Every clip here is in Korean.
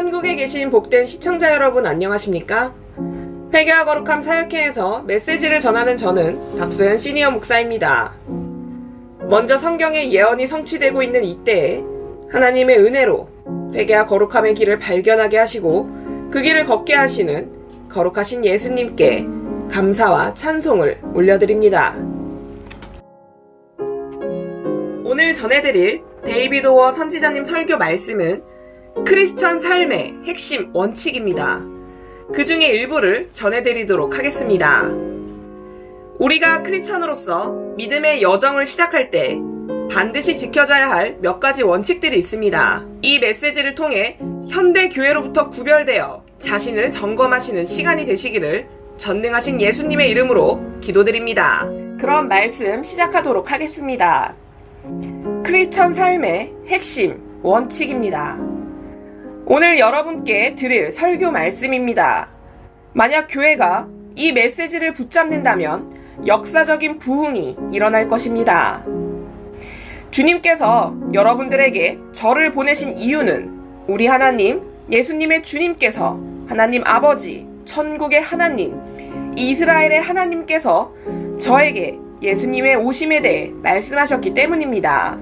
천국에 계신 복된 시청자 여러분 안녕하십니까? 회개와 거룩함 사역회에서 메시지를 전하는 저는 박소연 시니어 목사입니다. 먼저 성경의 예언이 성취되고 있는 이때에 하나님의 은혜로 회개와 거룩함의 길을 발견하게 하시고 그 길을 걷게 하시는 거룩하신 예수님께 감사와 찬송을 올려드립니다. 오늘 전해드릴 데이비드 오어 선지자님 설교 말씀은 크리스천 삶의 핵심 원칙입니다. 그 중에 일부를 전해드리도록 하겠습니다. 우리가 크리스천으로서 믿음의 여정을 시작할 때 반드시 지켜져야 할 몇 가지 원칙들이 있습니다. 이 메시지를 통해 현대 교회로부터 구별되어 자신을 점검하시는 시간이 되시기를 전능하신 예수님의 이름으로 기도드립니다. 그럼 말씀 시작하도록 하겠습니다. 크리스천 삶의 핵심 원칙입니다. 오늘 여러분께 드릴 설교 말씀입니다. 만약 교회가 이 메시지를 붙잡는다면 역사적인 부흥이 일어날 것입니다. 주님께서 여러분들에게 저를 보내신 이유는 우리 하나님, 예수님의 주님께서 하나님 아버지, 천국의 하나님, 이스라엘의 하나님께서 저에게 예수님의 오심에 대해 말씀하셨기 때문입니다.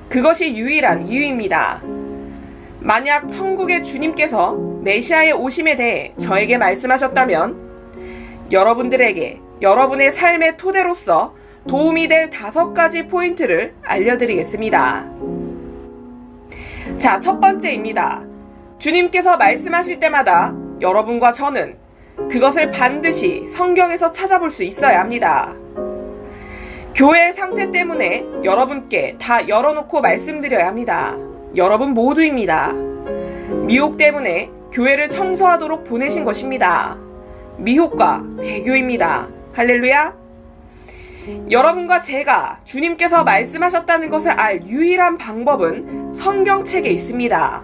그것이 유일한 이유입니다. 만약 천국의 주님께서 메시아의 오심에 대해 저에게 말씀하셨다면 여러분들에게 여러분의 삶의 토대로서 도움이 될 5가지 포인트를 알려드리겠습니다. 자, 첫 번째입니다. 주님께서 말씀하실 때마다 여러분과 저는 그것을 반드시 성경에서 찾아볼 수 있어야 합니다. 교회의 상태 때문에 여러분께 다 열어놓고 말씀드려야 합니다. 여러분 모두입니다. 미혹 때문에 교회를 청소하도록 보내신 것입니다. 미혹과 배교입니다. 할렐루야! 여러분과 제가 주님께서 말씀하셨다는 것을 알 유일한 방법은 성경책에 있습니다.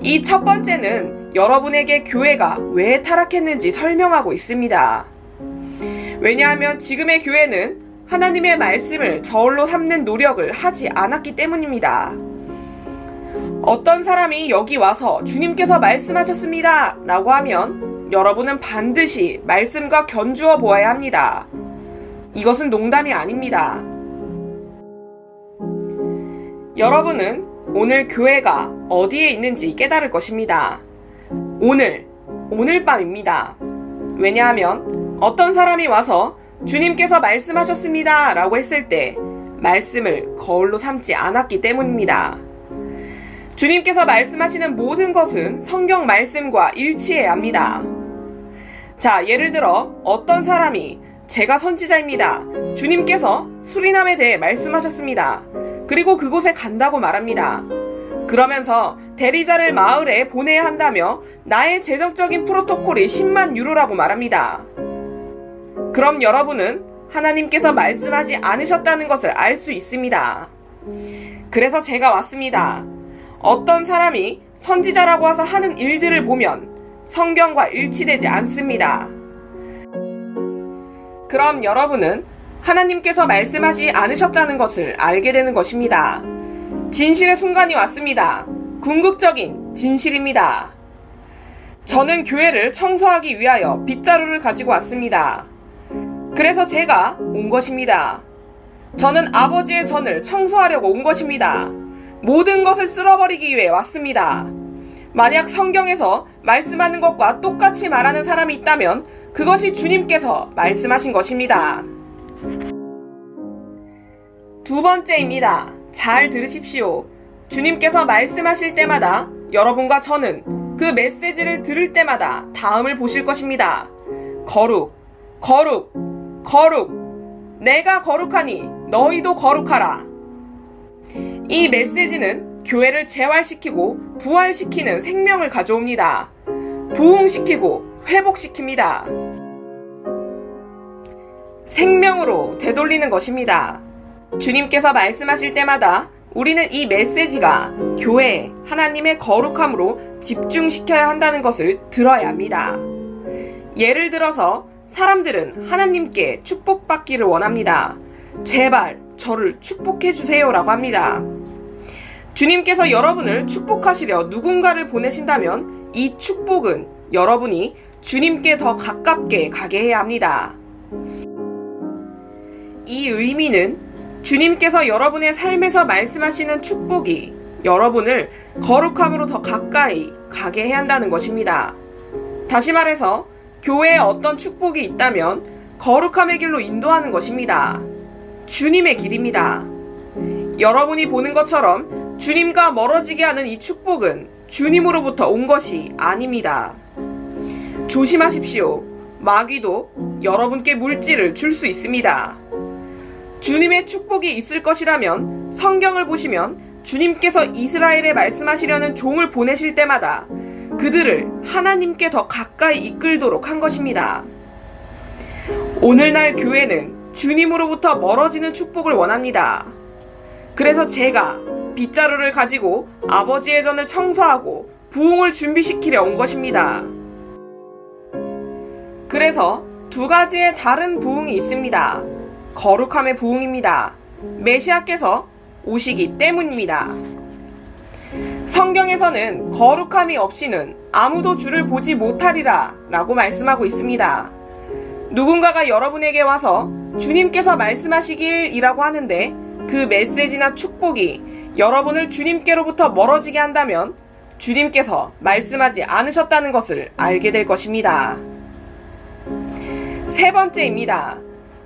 이 첫 번째는 여러분에게 교회가 왜 타락했는지 설명하고 있습니다. 왜냐하면 지금의 교회는 하나님의 말씀을 저울로 삼는 노력을 하지 않았기 때문입니다. 어떤 사람이 여기 와서 주님께서 말씀하셨습니다 라고 하면 여러분은 반드시 말씀과 견주어 보아야 합니다. 이것은 농담이 아닙니다. 여러분은 오늘 교회가 어디에 있는지 깨달을 것입니다. 오늘 밤입니다. 왜냐하면 어떤 사람이 와서 주님께서 말씀하셨습니다 라고 했을 때 말씀을 거울로 삼지 않았기 때문입니다. 주님께서 말씀하시는 모든 것은 성경 말씀과 일치해야 합니다. 자, 예를 들어 어떤 사람이 제가 선지자입니다. 주님께서 수리남에 대해 말씀하셨습니다. 그리고 그곳에 간다고 말합니다. 그러면서 대리자를 마을에 보내야 한다며 나의 재정적인 프로토콜이 10만 유로라고 말합니다. 그럼 여러분은 하나님께서 말씀하지 않으셨다는 것을 알 수 있습니다. 그래서 제가 왔습니다. 어떤 사람이 선지자라고 와서 하는 일들을 보면 성경과 일치되지 않습니다. 그럼 여러분은 하나님께서 말씀하지 않으셨다는 것을 알게 되는 것입니다. 진실의 순간이 왔습니다. 궁극적인 진실입니다. 저는 교회를 청소하기 위하여 빗자루를 가지고 왔습니다. 그래서 제가 온 것입니다. 저는 아버지의 전을 청소하려고 온 것입니다. 모든 것을 쓸어버리기 위해 왔습니다. 만약 성경에서 말씀하는 것과 똑같이 말하는 사람이 있다면 그것이 주님께서 말씀하신 것입니다. 두 번째입니다. 잘 들으십시오. 주님께서 말씀하실 때마다 여러분과 저는 그 메시지를 들을 때마다 다음을 보실 것입니다. 거룩, 거룩, 거룩. 내가 거룩하니 너희도 거룩하라. 이 메시지는 교회를 재활시키고 부활시키는 생명을 가져옵니다. 부흥시키고 회복시킵니다. 생명으로 되돌리는 것입니다. 주님께서 말씀하실 때마다 우리는 이 메시지가 교회에 하나님의 거룩함으로 집중시켜야 한다는 것을 들어야 합니다. 예를 들어서 사람들은 하나님께 축복받기를 원합니다. 제발 저를 축복해 주세요 라고 합니다. 주님께서 여러분을 축복하시려 누군가를 보내신다면 이 축복은 여러분이 주님께 더 가깝게 가게 해야 합니다. 이 의미는 주님께서 여러분의 삶에서 말씀하시는 축복이 여러분을 거룩함으로 더 가까이 가게 해야 한다는 것입니다. 다시 말해서 교회에 어떤 축복이 있다면 거룩함의 길로 인도하는 것입니다. 주님의 길입니다. 여러분이 보는 것처럼 주님과 멀어지게 하는 이 축복은 주님으로부터 온 것이 아닙니다. 조심하십시오. 마귀도 여러분께 물질을 줄 수 있습니다. 주님의 축복이 있을 것이라면 성경을 보시면 주님께서 이스라엘에 말씀하시려는 종을 보내실 때마다 그들을 하나님께 더 가까이 이끌도록 한 것입니다. 오늘날 교회는 주님으로부터 멀어지는 축복을 원합니다. 그래서 제가 빗자루를 가지고 아버지의 전을 청소하고 부흥을 준비시키려 온 것입니다. 그래서 두 가지의 다른 부흥이 있습니다. 거룩함의 부흥입니다. 메시아께서 오시기 때문입니다. 성경에서는 거룩함이 없이는 아무도 주를 보지 못하리라 라고 말씀하고 있습니다. 누군가가 여러분에게 와서 주님께서 말씀하시길 이라고 하는데 그 메시지나 축복이 여러분을 주님께로부터 멀어지게 한다면 주님께서 말씀하지 않으셨다는 것을 알게 될 것입니다. 세 번째입니다.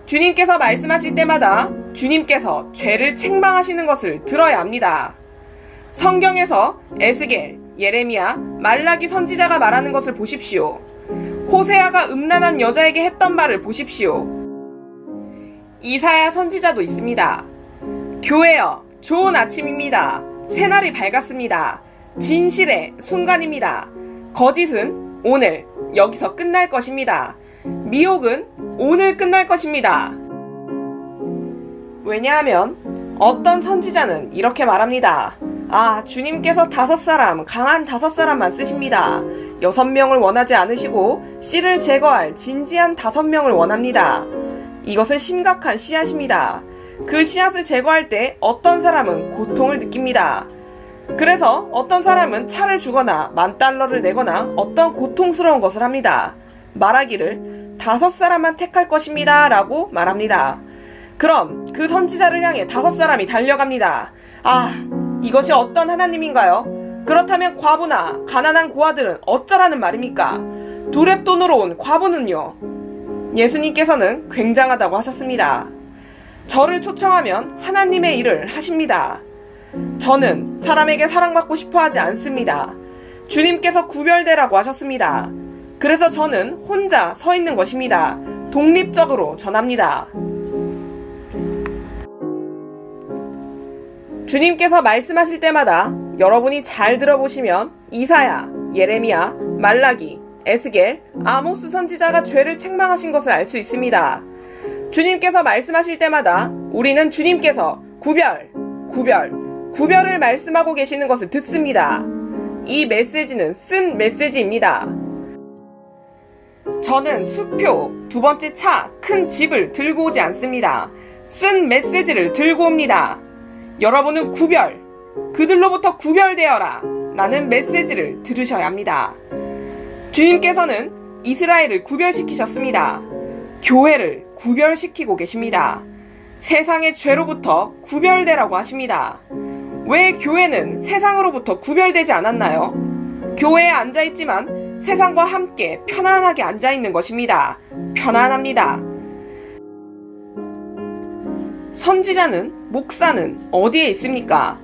주님께서 말씀하실 때마다 주님께서 죄를 책망하시는 것을 들어야 합니다. 성경에서 에스겔, 예레미야, 말라기 선지자가 말하는 것을 보십시오. 호세아가 음란한 여자에게 했던 말을 보십시오. 이사야 선지자도 있습니다. 교회여, 좋은 아침입니다. 새날이 밝았습니다. 진실의 순간입니다. 거짓은 오늘 여기서 끝날 것입니다. 미혹은 오늘 끝날 것입니다. 왜냐하면 어떤 선지자는 이렇게 말합니다. 주님께서 5사람, 강한 5사람만 쓰십니다. 6명을 원하지 않으시고 씨를 제거할 진지한 5명을 원합니다. 이것은 심각한 씨앗입니다. 그 씨앗을 제거할 때 어떤 사람은 고통을 느낍니다. 그래서 어떤 사람은 차를 주거나 $10,000를 내거나 어떤 고통스러운 것을 합니다. 말하기를 5사람만 택할 것입니다 라고 말합니다. 그럼 그 선지자를 향해 5사람이 달려갑니다. 이것이 어떤 하나님인가요? 그렇다면 과부나 가난한 고아들은 어쩌라는 말입니까? 두렙돈으로 온 과부는요? 예수님께서는 굉장하다고 하셨습니다. 저를 초청하면 하나님의 일을 하십니다. 저는 사람에게 사랑받고 싶어 하지 않습니다. 주님께서 구별되라고 하셨습니다. 그래서 저는 혼자 서 있는 것입니다. 독립적으로 전합니다. 주님께서 말씀하실 때마다 여러분이 잘 들어보시면 이사야, 예레미야, 말라기, 에스겔, 아모스 선지자가 죄를 책망하신 것을 알 수 있습니다. 주님께서 말씀하실 때마다 우리는 주님께서 구별을 말씀하고 계시는 것을 듣습니다. 이 메시지는 쓴 메시지입니다. 저는 수표, 2번째 차, 큰 집을 들고 오지 않습니다. 쓴 메시지를 들고 옵니다. 여러분은 그들로부터 구별되어라 라는 메시지를 들으셔야 합니다. 주님께서는 이스라엘을 구별시키셨습니다. 교회를 구별시키고 계십니다. 세상의 죄로부터 구별되라고 하십니다. 왜 교회는 세상으로부터 구별되지 않았나요? 교회에 앉아있지만 세상과 함께 편안하게 앉아있는 것입니다. 편안합니다. 선지자는, 목사는 어디에 있습니까?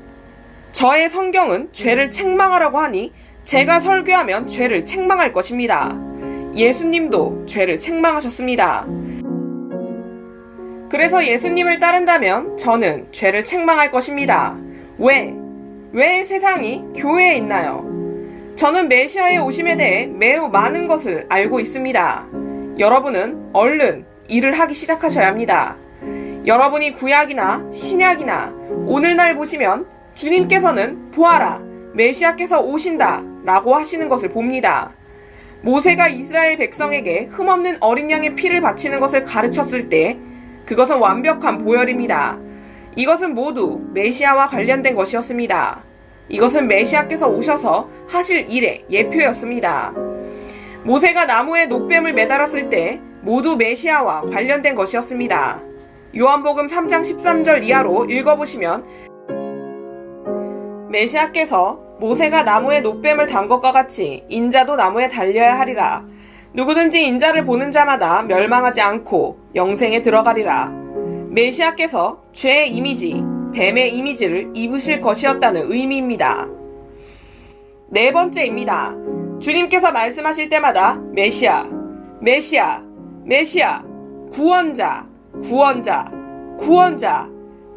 저의 성경은 죄를 책망하라고 하니 제가 설교하면 죄를 책망할 것입니다. 예수님도 죄를 책망하셨습니다. 그래서 예수님을 따른다면 저는 죄를 책망할 것입니다. 왜 세상이 교회에 있나요? 저는 메시아의 오심에 대해 매우 많은 것을 알고 있습니다. 여러분은 얼른 일을 하기 시작하셔야 합니다. 여러분이 구약이나 신약이나 오늘날 보시면 주님께서는 보아라, 메시아께서 오신다 라고 하시는 것을 봅니다. 모세가 이스라엘 백성에게 흠없는 어린 양의 피를 바치는 것을 가르쳤을 때 그것은 완벽한 보혈입니다. 이것은 모두 메시아와 관련된 것이었습니다. 이것은 메시아께서 오셔서 하실 일의 예표였습니다. 모세가 나무에 놋뱀을 매달았을 때 모두 메시아와 관련된 것이었습니다. 요한복음 3장 13절 이하로 읽어보시면 메시아께서 모세가 나무에 놋뱀을 단 것과 같이 인자도 나무에 달려야 하리라. 누구든지 인자를 보는 자마다 멸망하지 않고 영생에 들어가리라. 메시아께서 죄의 이미지, 뱀의 이미지를 입으실 것이었다는 의미입니다. 네 번째입니다. 주님께서 말씀하실 때마다 메시아, 메시아, 메시아, 구원자, 구원자, 구원자,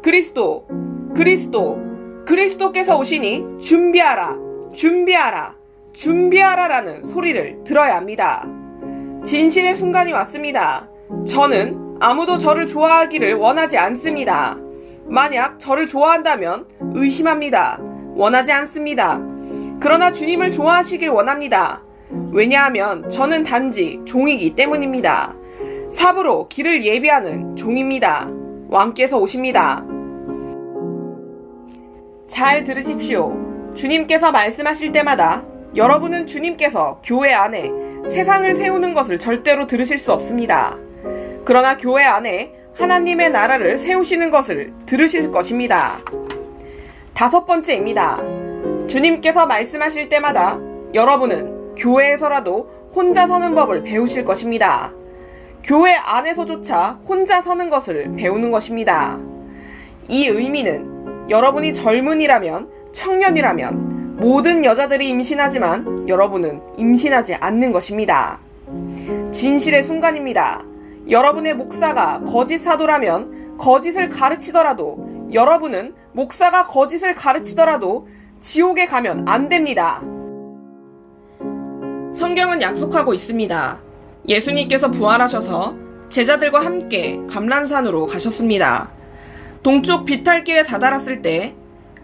그리스도, 그리스도, 그리스도께서 오시니 준비하라, 준비하라, 준비하라라는 소리를 들어야 합니다. 진실의 순간이 왔습니다. 저는 아무도 저를 좋아하기를 원하지 않습니다. 만약 저를 좋아한다면 의심합니다. 원하지 않습니다. 그러나 주님을 좋아하시길 원합니다. 왜냐하면 저는 단지 종이기 때문입니다. 삽으로 길을 예비하는 종입니다. 왕께서 오십니다. 잘 들으십시오. 주님께서 말씀하실 때마다 여러분은 주님께서 교회 안에 세상을 세우는 것을 절대로 들으실 수 없습니다. 그러나 교회 안에 하나님의 나라를 세우시는 것을 들으실 것입니다. 다섯 번째입니다. 주님께서 말씀하실 때마다 여러분은 교회에서라도 혼자 서는 법을 배우실 것입니다. 교회 안에서조차 혼자 서는 것을 배우는 것입니다. 이 의미는 여러분이 젊은이라면, 청년이라면 모든 여자들이 임신하지만 여러분은 임신하지 않는 것입니다. 진실의 순간입니다. 여러분의 목사가 거짓 사도라면 거짓을 가르치더라도, 여러분은 목사가 거짓을 가르치더라도 지옥에 가면 안 됩니다. 성경은 약속하고 있습니다. 예수님께서 부활하셔서 제자들과 함께 감람산으로 가셨습니다. 동쪽 비탈길에 다다랐을 때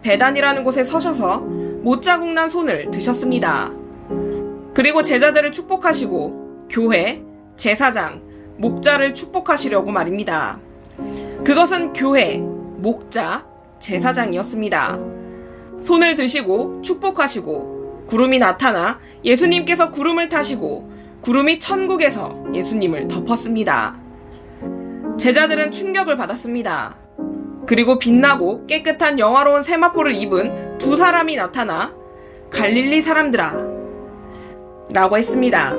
베단이라는 곳에 서셔서 못자국 난 손을 드셨습니다. 그리고 제자들을 축복하시고 교회, 제사장, 목자를 축복하시려고 말입니다. 그것은 교회, 목자, 제사장이었습니다. 손을 드시고 축복하시고 구름이 나타나 예수님께서 구름을 타시고 구름이 천국에서 예수님을 덮었습니다. 제자들은 충격을 받았습니다. 그리고 빛나고 깨끗한 영화로운 세마포를 입은 두 사람이 나타나 갈릴리 사람들아 라고 했습니다.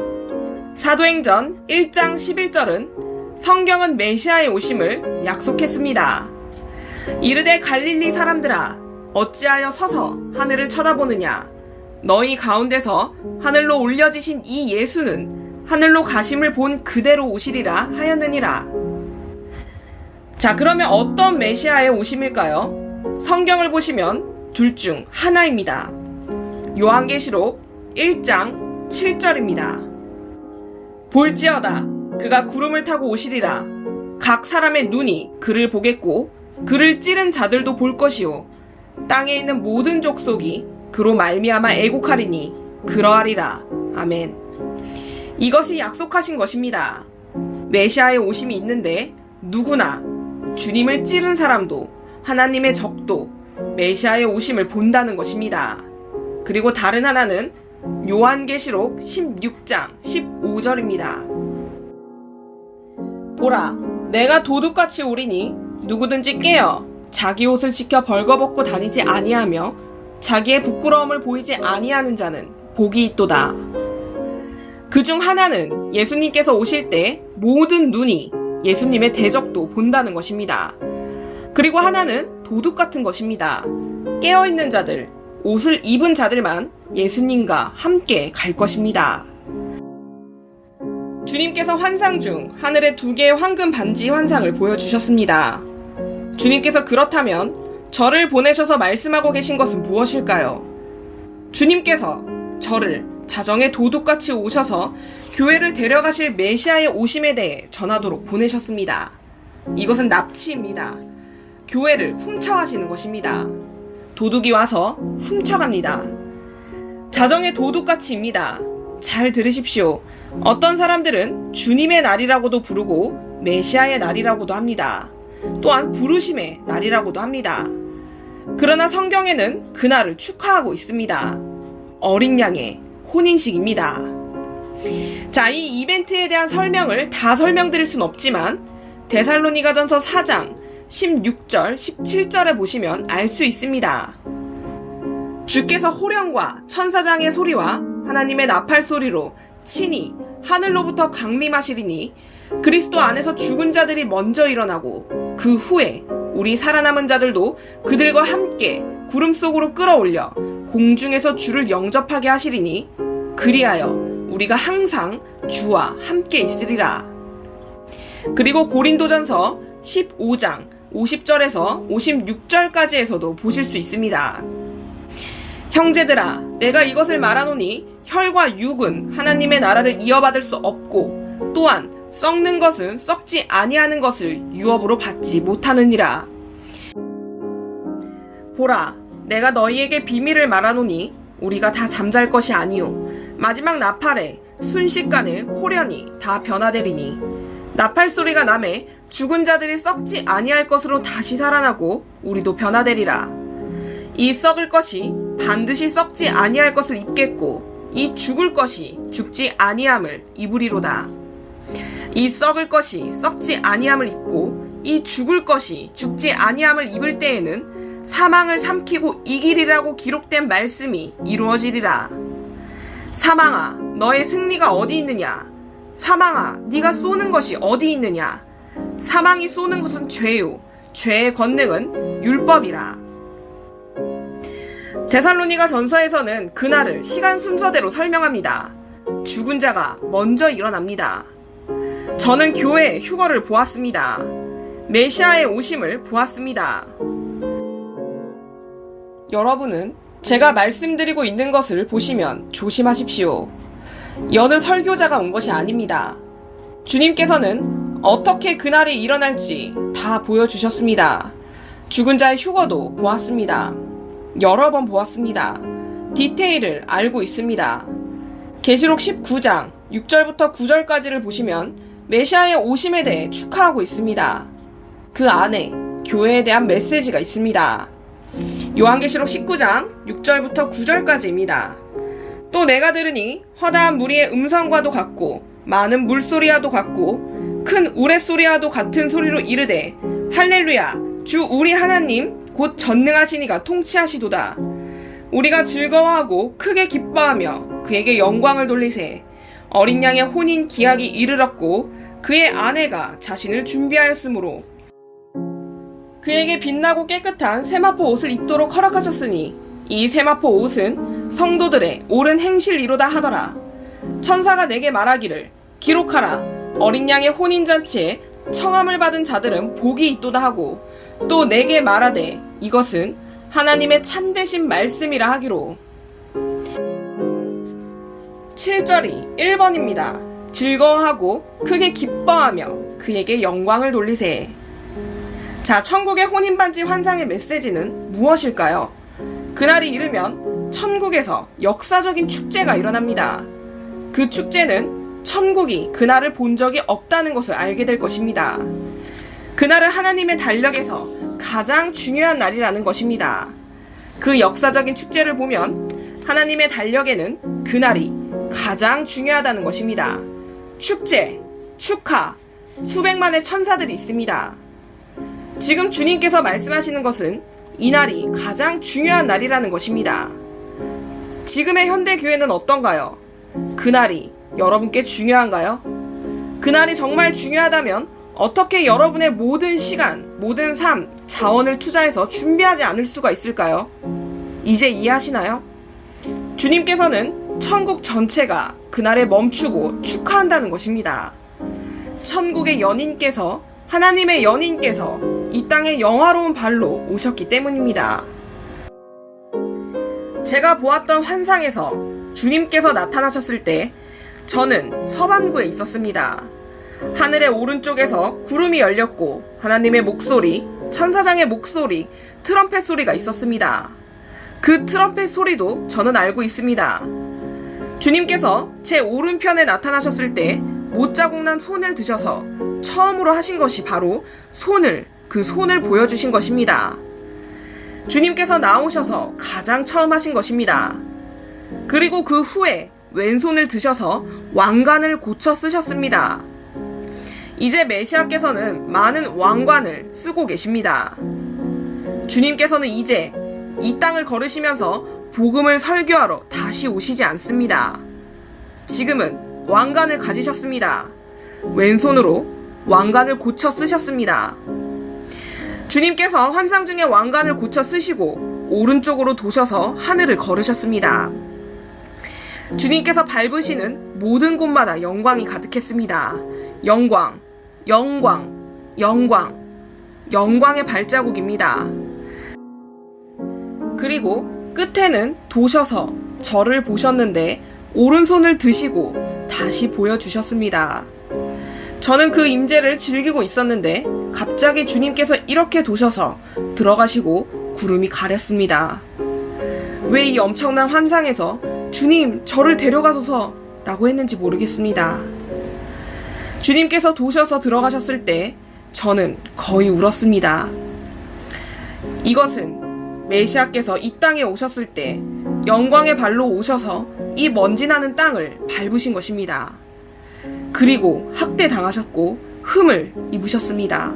사도행전 1장 11절은 성경은 메시아의 오심을 약속했습니다. 이르되 갈릴리 사람들아 어찌하여 서서 하늘을 쳐다보느냐. 너희 가운데서 하늘로 올려지신 이 예수는 하늘로 가심을 본 그대로 오시리라 하였느니라. 자, 그러면 어떤 메시아의 오심일까요? 성경을 보시면 둘 중 하나입니다. 요한계시록 1장 7절입니다. 볼지어다 그가 구름을 타고 오시리라. 각 사람의 눈이 그를 보겠고 그를 찌른 자들도 볼 것이요 땅에 있는 모든 족속이 그로 말미암아 애곡하리니 그러하리라. 아멘. 이것이 약속하신 것입니다. 메시아의 오심이 있는데 누구나 주님을 찌른 사람도 하나님의 적도 메시아의 오심을 본다는 것입니다. 그리고 다른 하나는 요한계시록 16장 15절입니다. 보라, 내가 도둑같이 오리니 누구든지 깨어 자기 옷을 지켜 벌거벗고 다니지 아니하며 자기의 부끄러움을 보이지 아니하는 자는 복이 있도다. 그중 하나는 예수님께서 오실 때 모든 눈이 예수님의 대적도 본다는 것입니다. 그리고 하나는 도둑 같은 것입니다. 깨어있는 자들, 옷을 입은 자들만 예수님과 함께 갈 것입니다. 주님께서 환상 중 하늘에 2개의 황금 반지 환상을 보여주셨습니다. 주님께서 그렇다면 저를 보내셔서 말씀하고 계신 것은 무엇일까요? 주님께서 저를 자정의 도둑같이 오셔서 교회를 데려가실 메시아의 오심에 대해 전하도록 보내셨습니다. 이것은 납치입니다. 교회를 훔쳐가시는 것입니다. 도둑이 와서 훔쳐갑니다. 자정의 도둑같이입니다. 잘 들으십시오. 어떤 사람들은 주님의 날이라고도 부르고 메시아의 날이라고도 합니다. 또한 부르심의 날이라고도 합니다. 그러나 성경에는 그날을 축하하고 있습니다. 어린 양의 혼인식입니다. 자, 이 이벤트에 대한 설명을 다 설명드릴 순 없지만 데살로니가전서 4장 16절, 17절에 보시면 알 수 있습니다. 주께서 호령과 천사장의 소리와 하나님의 나팔 소리로 친히 하늘로부터 강림하시리니 그리스도 안에서 죽은 자들이 먼저 일어나고 그 후에 우리 살아남은 자들도 그들과 함께 구름 속으로 끌어올려 공중에서 주를 영접하게 하시리니 그리하여 우리가 항상 주와 함께 있으리라. 그리고 고린도전서 15장 50절에서 56절까지에서도 보실 수 있습니다. 형제들아, 내가 이것을 말하노니 혈과 육은 하나님의 나라를 이어받을 수 없고 또한 썩는 것은 썩지 아니하는 것을 유업으로 받지 못하느니라. 보라, 내가 너희에게 비밀을 말하노니 우리가 다 잠잘 것이 아니요 마지막 나팔에 순식간에 호련히 다 변화되리니 나팔 소리가 나매 죽은 자들이 썩지 아니할 것으로 다시 살아나고 우리도 변화되리라. 이 썩을 것이 반드시 썩지 아니할 것을 입겠고 이 죽을 것이 죽지 아니함을 입으리로다. 이 썩을 것이 썩지 아니함을 입고 이 죽을 것이 죽지 아니함을 입을 때에는 사망을 삼키고 이기리라고 기록된 말씀이 이루어지리라. 사망아, 너의 승리가 어디 있느냐? 사망아, 네가 쏘는 것이 어디 있느냐? 사망이 쏘는 것은 죄요, 죄의 권능은 율법이라. 데살로니가 전서에서는 그날을 시간 순서대로 설명합니다. 죽은 자가 먼저 일어납니다. 저는 교회의 휴거를 보았습니다. 메시아의 오심을 보았습니다. 여러분은 제가 말씀드리고 있는 것을 보시면 조심하십시오. 여느 설교자가 온 것이 아닙니다. 주님께서는 어떻게 그날이 일어날지 다 보여주셨습니다. 죽은 자의 휴거도 보았습니다. 여러 번 보았습니다. 디테일을 알고 있습니다. 계시록 19장 6절부터 9절까지를 보시면 메시아의 오심에 대해 축하하고 있습니다. 그 안에 교회에 대한 메시지가 있습니다. 요한계시록 19장 6절부터 9절까지입니다. 또 내가 들으니 허다한 무리의 음성과도 같고 많은 물소리와도 같고 큰 우레소리와도 같은 소리로 이르되 할렐루야, 주 우리 하나님 곧 전능하시니가 통치하시도다. 우리가 즐거워하고 크게 기뻐하며 그에게 영광을 돌리세. 어린 양의 혼인 기약이 이르렀고 그의 아내가 자신을 준비하였으므로 그에게 빛나고 깨끗한 세마포 옷을 입도록 허락하셨으니 이 세마포 옷은 성도들의 옳은 행실이로다 하더라. 천사가 내게 말하기를 기록하라. 어린 양의 혼인잔치에 청함을 받은 자들은 복이 있도다 하고 또 내게 말하되 이것은 하나님의 참되신 말씀이라 하기로. 7절이 1번입니다. 즐거워하고 크게 기뻐하며 그에게 영광을 돌리세. 자, 천국의 혼인반지 환상의 메시지는 무엇일까요? 그날이 이르면 천국에서 역사적인 축제가 일어납니다. 그 축제는 천국이 그날을 본 적이 없다는 것을 알게 될 것입니다. 그날은 하나님의 달력에서 가장 중요한 날이라는 것입니다. 그 역사적인 축제를 보면 하나님의 달력에는 그날이 가장 중요하다는 것입니다. 축제, 축하, 수백만의 천사들이 있습니다. 지금 주님께서 말씀하시는 것은 이날이 가장 중요한 날이라는 것입니다. 지금의 현대교회는 어떤가요? 그날이 여러분께 중요한가요? 그날이 정말 중요하다면 어떻게 여러분의 모든 시간, 모든 삶, 자원을 투자해서 준비하지 않을 수가 있을까요? 이제 이해하시나요? 주님께서는 천국 전체가 그날에 멈추고 축하한다는 것입니다. 천국의 연인께서, 하나님의 연인께서 이 땅에 영화로운 발로 오셨기 때문입니다. 제가 보았던 환상에서 주님께서 나타나셨을 때 저는 서반구에 있었습니다. 하늘의 오른쪽에서 구름이 열렸고 하나님의 목소리, 천사장의 목소리, 트럼펫 소리가 있었습니다. 그 트럼펫 소리도 저는 알고 있습니다. 주님께서 제 오른편에 나타나셨을 때 못자국 난 손을 드셔서 처음으로 하신 것이 바로 그 손을 보여주신 것입니다. 주님께서 나오셔서 가장 처음 하신 것입니다. 그리고 그 후에 왼손을 드셔서 왕관을 고쳐 쓰셨습니다. 이제 메시아께서는 많은 왕관을 쓰고 계십니다. 주님께서는 이제 이 땅을 걸으시면서 복음을 설교하러 다시 오시지 않습니다. 지금은 왕관을 가지셨습니다. 왼손으로 왕관을 고쳐 쓰셨습니다. 주님께서 환상 중에 왕관을 고쳐 쓰시고 오른쪽으로 도셔서 하늘을 걸으셨습니다. 주님께서 밟으시는 모든 곳마다 영광이 가득했습니다. 영광, 영광, 영광, 영광의 발자국입니다. 그리고 끝에는 도셔서 저를 보셨는데 오른손을 드시고 다시 보여주셨습니다. 저는 그 임재를 즐기고 있었는데 갑자기 주님께서 이렇게 도셔서 들어가시고 구름이 가렸습니다. 왜 이 엄청난 환상에서 주님 저를 데려가소서 라고 했는지 모르겠습니다. 주님께서 도셔서 들어가셨을 때 저는 거의 울었습니다. 이것은 메시아께서 이 땅에 오셨을 때 영광의 발로 오셔서 이 먼지 나는 땅을 밟으신 것입니다. 그리고 학대당하셨고 흠을 입으셨습니다.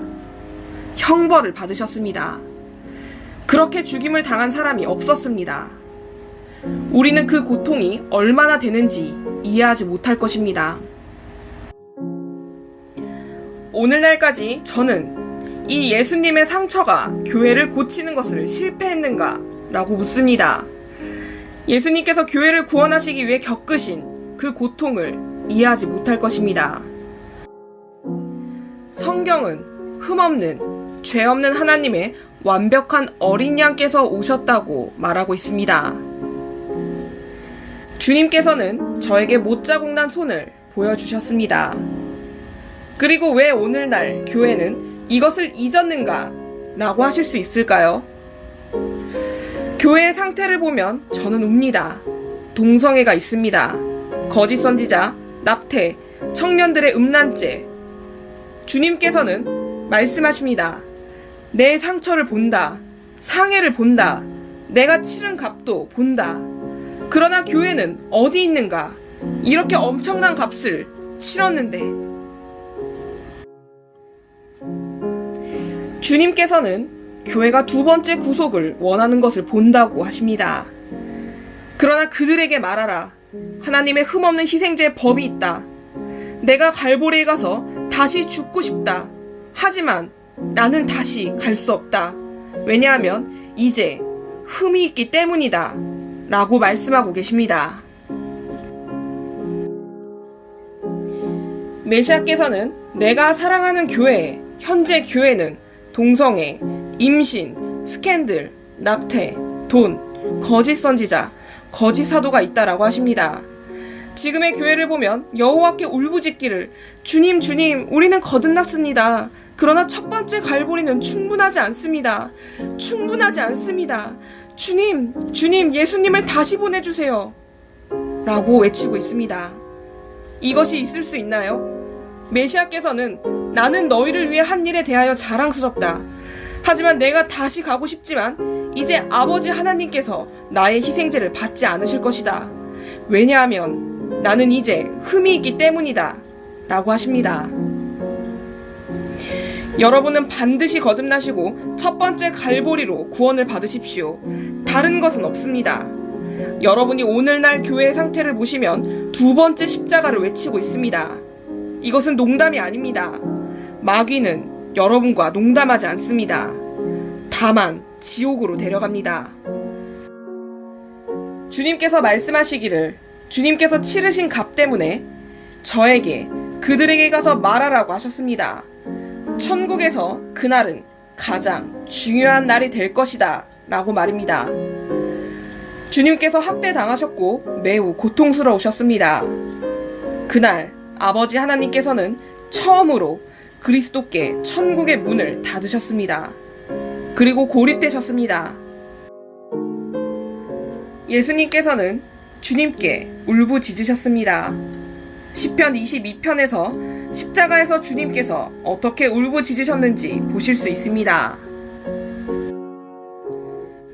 형벌을 받으셨습니다. 그렇게 죽임을 당한 사람이 없었습니다. 우리는 그 고통이 얼마나 되는지 이해하지 못할 것입니다. 오늘날까지 저는 이 예수님의 상처가 교회를 고치는 것을 실패했는가? 라고 묻습니다. 예수님께서 교회를 구원하시기 위해 겪으신 그 고통을 이해하지 못할 것입니다. 성경은 흠없는, 죄 없는 하나님의 완벽한 어린 양께서 오셨다고 말하고 있습니다. 주님께서는 저에게 못자국 난 손을 보여주셨습니다. 그리고 왜 오늘날 교회는 이것을 잊었는가? 라고 하실 수 있을까요? 교회의 상태를 보면 저는 웁니다. 동성애가 있습니다. 거짓 선지자, 낙태, 청년들의 음란죄. 주님께서는 말씀하십니다. 내 상처를 본다. 상해를 본다. 내가 치른 값도 본다. 그러나 교회는 어디 있는가? 이렇게 엄청난 값을 치렀는데. 주님께서는 교회가 두 번째 구속을 원하는 것을 본다고 하십니다. 그러나 그들에게 말하라. 하나님의 흠없는 희생제의 법이 있다. 내가 갈보리에 가서 다시 죽고 싶다. 하지만 나는 다시 갈 수 없다. 왜냐하면 이제 흠이 있기 때문이다. 라고 말씀하고 계십니다. 메시아께서는 내가 사랑하는 교회, 현재 교회는 동성애, 임신, 스캔들, 낙태, 돈, 거짓 선지자, 거짓 사도가 있다라고 하십니다. 지금의 교회를 보면 여호와께 울부짖기를 주님 주님 우리는 거듭났습니다. 그러나 첫 번째 갈보리는 충분하지 않습니다. 충분하지 않습니다. 주님 주님 예수님을 다시 보내주세요. 라고 외치고 있습니다. 이것이 있을 수 있나요? 메시아께서는 나는 너희를 위해 한 일에 대하여 자랑스럽다. 하지만 내가 다시 가고 싶지만 이제 아버지 하나님께서 나의 희생제를 받지 않으실 것이다. 왜냐하면 나는 이제 흠이 있기 때문이다. 라고 하십니다. 여러분은 반드시 거듭나시고 첫 번째 갈보리로 구원을 받으십시오. 다른 것은 없습니다. 여러분이 오늘날 교회의 상태를 보시면 두 번째 십자가를 외치고 있습니다. 이것은 농담이 아닙니다. 마귀는 여러분과 농담하지 않습니다. 다만 지옥으로 데려갑니다. 주님께서 말씀하시기를 주님께서 치르신 값 때문에 저에게 그들에게 가서 말하라고 하셨습니다. 천국에서 그날은 가장 중요한 날이 될 것이다 라고 말입니다. 주님께서 학대당하셨고 매우 고통스러우셨습니다. 그날 아버지 하나님께서는 처음으로 그리스도께 천국의 문을 닫으셨습니다. 그리고 고립되셨습니다. 예수님께서는 주님께 울부짖으셨습니다. 시편 22편에서 십자가에서 주님께서 어떻게 울부짖으셨는지 보실 수 있습니다.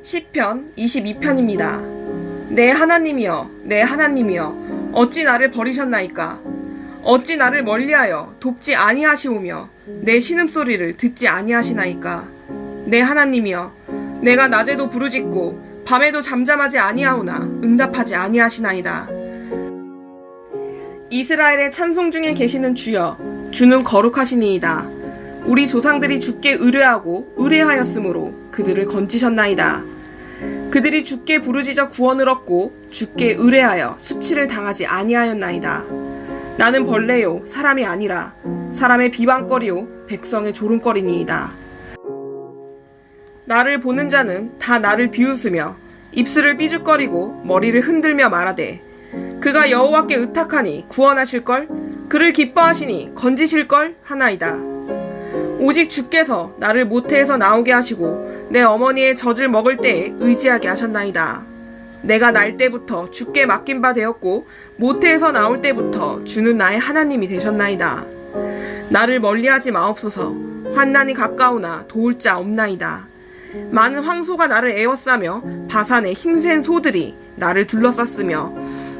시편 22편입니다. 내 하나님이여, 내 하나님이여, 어찌 나를 버리셨나이까? 어찌 나를 멀리하여 돕지 아니하시오며 내 신음소리를 듣지 아니하시나이까? 내 하나님이여, 내가 낮에도 부르짖고 밤에도 잠잠하지 아니하오나 응답하지 아니하시나이다. 이스라엘의 찬송 중에 계시는 주여, 주는 거룩하시니이다. 우리 조상들이 주께 의뢰하고 의뢰하였으므로 그들을 건지셨나이다. 그들이 주께 부르짖어 구원을 얻고 주께 의뢰하여 수치를 당하지 아니하였나이다. 나는 벌레요 사람이 아니라 사람의 비방거리요 백성의 조롱거리니이다. 나를 보는 자는 다 나를 비웃으며 입술을 삐죽거리고 머리를 흔들며 말하되 그가 여호와께 의탁하니 구원하실걸, 그를 기뻐하시니 건지실걸 하나이다. 오직 주께서 나를 모태에서 나오게 하시고 내 어머니의 젖을 먹을 때에 의지하게 하셨나이다. 내가 날 때부터 주께 맡긴 바 되었고 모태에서 나올 때부터 주는 나의 하나님이 되셨나이다. 나를 멀리하지 마옵소서. 환난이 가까우나 도울 자 없나이다. 많은 황소가 나를 에워싸며 바산의 힘센 소들이 나를 둘러쌌으며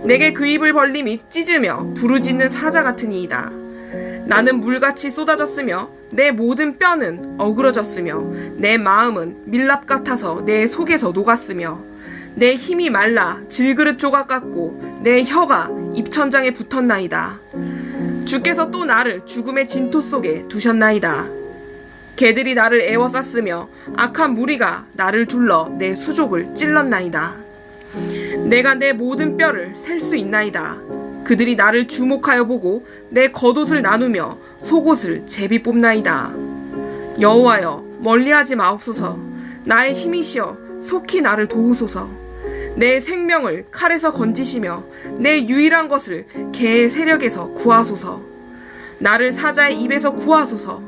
내게 그 입을 벌림이 찢으며 부르짖는 사자 같으니이다. 나는 물같이 쏟아졌으며 내 모든 뼈는 어그러졌으며 내 마음은 밀랍 같아서 내 속에서 녹았으며 내 힘이 말라 질그릇 조각 같고 내 혀가 입천장에 붙었나이다. 주께서 또 나를 죽음의 진토 속에 두셨나이다. 개들이 나를 에워쌌으며 악한 무리가 나를 둘러 내 수족을 찔렀나이다. 내가 내 모든 뼈를 셀 수 있나이다. 그들이 나를 주목하여 보고 내 겉옷을 나누며 속옷을 제비 뽑나이다. 여호와여, 멀리하지 마옵소서. 나의 힘이시여 속히 나를 도우소서. 내 생명을 칼에서 건지시며 내 유일한 것을 개의 세력에서 구하소서. 나를 사자의 입에서 구하소서.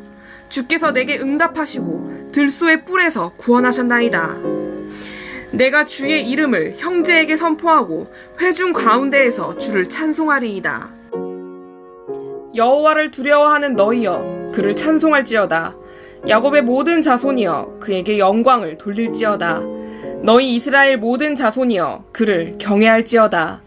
주께서 내게 응답하시고 들소의 뿔에서 구원하셨나이다. 내가 주의 이름을 형제에게 선포하고 회중 가운데에서 주를 찬송하리이다. 여호와를 두려워하는 너희여, 그를 찬송할지어다. 야곱의 모든 자손이여, 그에게 영광을 돌릴지어다. 너희 이스라엘 모든 자손이여, 그를 경외할지어다.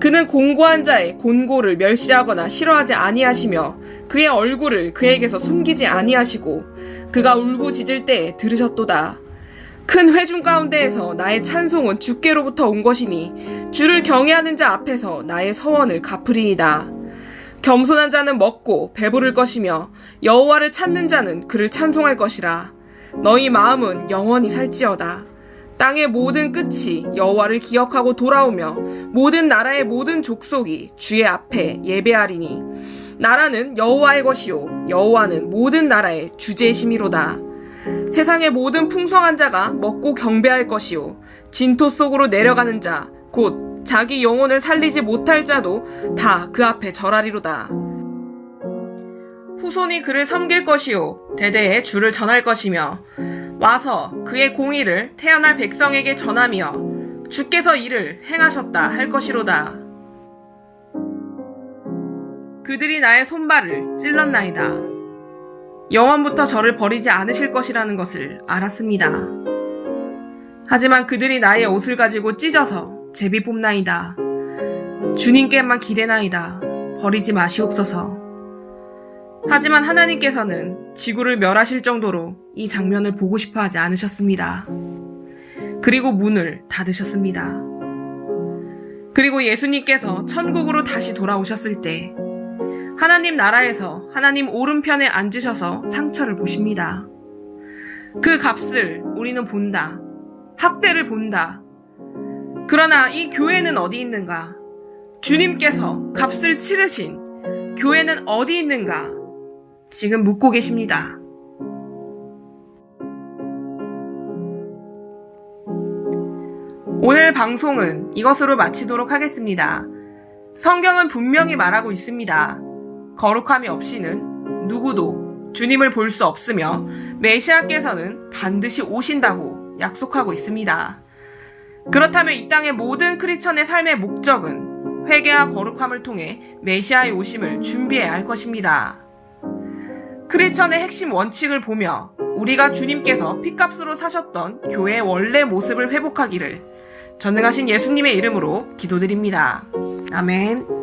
그는 공고한 자의 곤고를 멸시하거나 싫어하지 아니하시며 그의 얼굴을 그에게서 숨기지 아니하시고 그가 울부짖을 때에 들으셨도다. 큰 회중 가운데에서 나의 찬송은 주께로부터 온 것이니 주를 경외하는 자 앞에서 나의 서원을 갚으리이다. 겸손한 자는 먹고 배부를 것이며 여호와를 찾는 자는 그를 찬송할 것이라. 너희 마음은 영원히 살지어다. 땅의 모든 끝이 여호와를 기억하고 돌아오며 모든 나라의 모든 족속이 주의 앞에 예배하리니 나라는 여호와의 것이요 여호와는 모든 나라의 주제심이로다. 세상의 모든 풍성한 자가 먹고 경배할 것이요 진토 속으로 내려가는 자 곧 자기 영혼을 살리지 못할 자도 다 그 앞에 절하리로다. 후손이 그를 섬길 것이요 대대에 주를 전할 것이며 와서 그의 공의를 태어날 백성에게 전하며 주께서 이를 행하셨다 할 것이로다. 그들이 나의 손발을 찔렀나이다. 영원부터 저를 버리지 않으실 것이라는 것을 알았습니다. 하지만 그들이 나의 옷을 가지고 찢어서 제비 뽑나이다. 주님께만 기대나이다. 버리지 마시옵소서. 하지만 하나님께서는 지구를 멸하실 정도로 이 장면을 보고 싶어 하지 않으셨습니다. 그리고 문을 닫으셨습니다. 그리고 예수님께서 천국으로 다시 돌아오셨을 때 하나님 나라에서 하나님 오른편에 앉으셔서 상처를 보십니다. 그 값을 우리는 본다. 학대를 본다. 그러나 이 교회는 어디 있는가? 주님께서 값을 치르신 교회는 어디 있는가? 지금 묻고 계십니다. 오늘 방송은 이것으로 마치도록 하겠습니다. 성경은 분명히 말하고 있습니다. 거룩함이 없이는 누구도 주님을 볼 수 없으며 메시아께서는 반드시 오신다고 약속하고 있습니다. 그렇다면 이 땅의 모든 크리스천의 삶의 목적은 회개와 거룩함을 통해 메시아의 오심을 준비해야 할 것입니다. 크리스천의 핵심 원칙을 보며 우리가 주님께서 피값으로 사셨던 교회의 원래 모습을 회복하기를 전능하신 예수님의 이름으로 기도드립니다. 아멘.